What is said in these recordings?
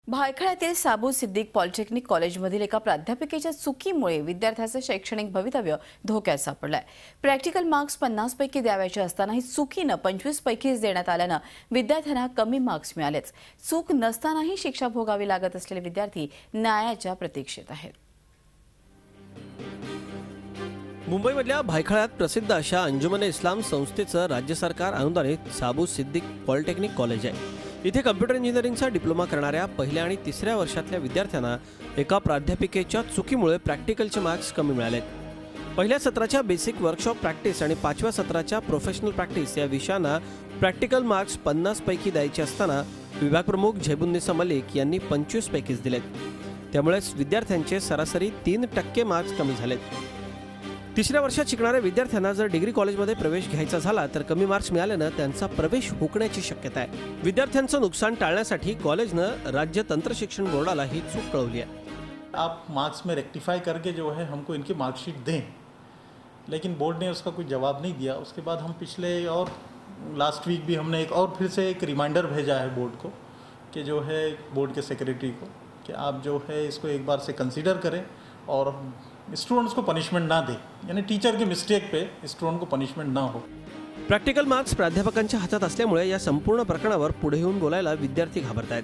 भायखळ्यातील साबू Siddique polytechnic कॉलेजमधील एका प्राध्यापिकेच्या चुकीमुळे विद्यार्थ्याचे शैक्षणिक भवितव्य धोक्यात सापडलंय। प्रॅक्टिकल मार्क्स 50 पैकी द्यावयाचे असतानाही चुकीने 25 पैकीच देण्यात आल्याने विद्यार्थ्यांना कमी मार्क्स मिळालेच। चूक नसतानाही शिक्षा भोगावी लागत असलेले विद्यार्थी न्यायाच्या प्रतीक्षेत आहेत। मुंबईमधल्या भायखळ्यात प्रसिद्ध अशा अंजुमन इस्लाम संस्थेचं राज्य सरकार अनुदानित साबू सिद्दीक पॉलिटेक्निक कॉलेज आहे। इथे कम्प्युटर इंजिनिअरिंगचा डिप्लोमा करणाऱ्या पहिल्या आणि तिसऱ्या वर्षातल्या विद्यार्थ्यांना एका प्राध्यापिकेच्या चुकीमुळे प्रॅक्टिकलचे मार्क्स कमी मिळालेत। पहिल्या सत्राच्या बेसिक वर्कशॉप प्रॅक्टिस आणि 5व्या सत्राच्या प्रोफेशनल प्रॅक्टिस या विषयांना प्रॅक्टिकल मार्क्स 50 पैकी द्यायचे असताना विभाग प्रमुख झैबुन्निसा मलिक यांनी 25 पैकीच दिलेत। त्यामुळे विद्यार्थ्यांचे सरासरी 3% मार्क्स कमी झालेत। तिसऱ्या वर्षात शिकणाऱ्या विद्यार्थ्यांना जर डिग्री कॉलेजमध्ये प्रवेश घ्यायचा झाला तर कमी मार्क्स मिळाल्याने त्यांचा प्रवेश हुकण्याची शक्यता आहे। विद्यार्थ्यांचं नुकसान टाळण्यासाठी कॉलेजनं राज्य तंत्र शिक्षण बोर्डाला ही चूक कळवली आहे। आप मार्क्स में रेक्टिफाई करके जो है हमको इनकी मार्कशीट दें, लेकिन बोर्ड ने उसका कोई जवाब नहीं दिया। उसके बाद हम पिछले और लास्ट वीक भी हमने फिर से एक रिमाइंडर भेजा है बोर्ड को कि जो है बोर्ड के सेक्रेटरी को कि आप जो है इसको एक बार से कंसीडर करें और स्टूडेंट्स को पनिशमेंट ना दे, यानी टीचर की मिस्टेक पे स्टूडेंट को पनिशमेंट ना हो। प्रॅक्टिकल मार्क्स प्राध्यापकांच्या हातात असल्यामुळे या संपूर्ण प्रकरणावर पुढे येऊन बोलायला विद्यार्थी घाबरतायत,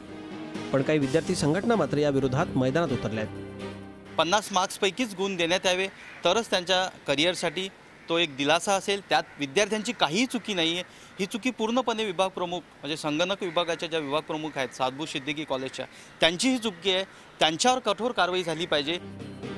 पण काही विद्यार्थी संघटना मात्र या विरोधात मैदानात उतरल्या आहेत। 50 मार्क्स पैकीच गुण देण्यात यावे तरच त्यांच्या करिअरसाठी तो एक दिलासा असेल। त्यात विद्यार्थ्यांची काहीही चुकी नाही आहे। ही चुकी पूर्णपणे विभाग प्रमुख म्हणजे संगणक विभागाच्या ज्या विभाग प्रमुख आहेत साबू सिद्दीकी कॉलेजच्या त्यांची ही चुकी आहे। त्यांच्यावर कठोर कारवाई झाली पाहिजे।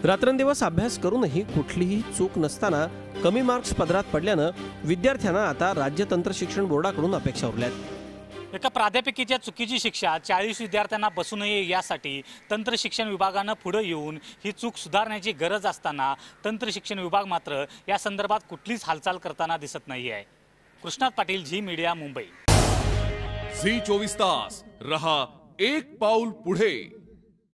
रात्रंदिवस अभ्यास करूनही कुठलीही चूक नसताना कमी मार्क्स पदरात पडल्याने विद्यार्थ्यांना आता राज्य तंत्र शिक्षण बोर्डाकडून अपेक्षा उरल्यात। एका प्राध्यापिकेच्या चुकीची शिक्षा 40 विद्यार्थ्यांना बसू नये यासाठी तंत्र शिक्षण विभागाने पुढे येऊन ही चूक सुधारण्याची गरज असताना तंत्र शिक्षण विभाग मात्र या संदर्भात कुठलीच हालचाल करताना दिसत नाही आहे। कृष्णात पाटील, झी मीडिया, मुंबई। झी 24 तास रहा एक पाऊल पुढे।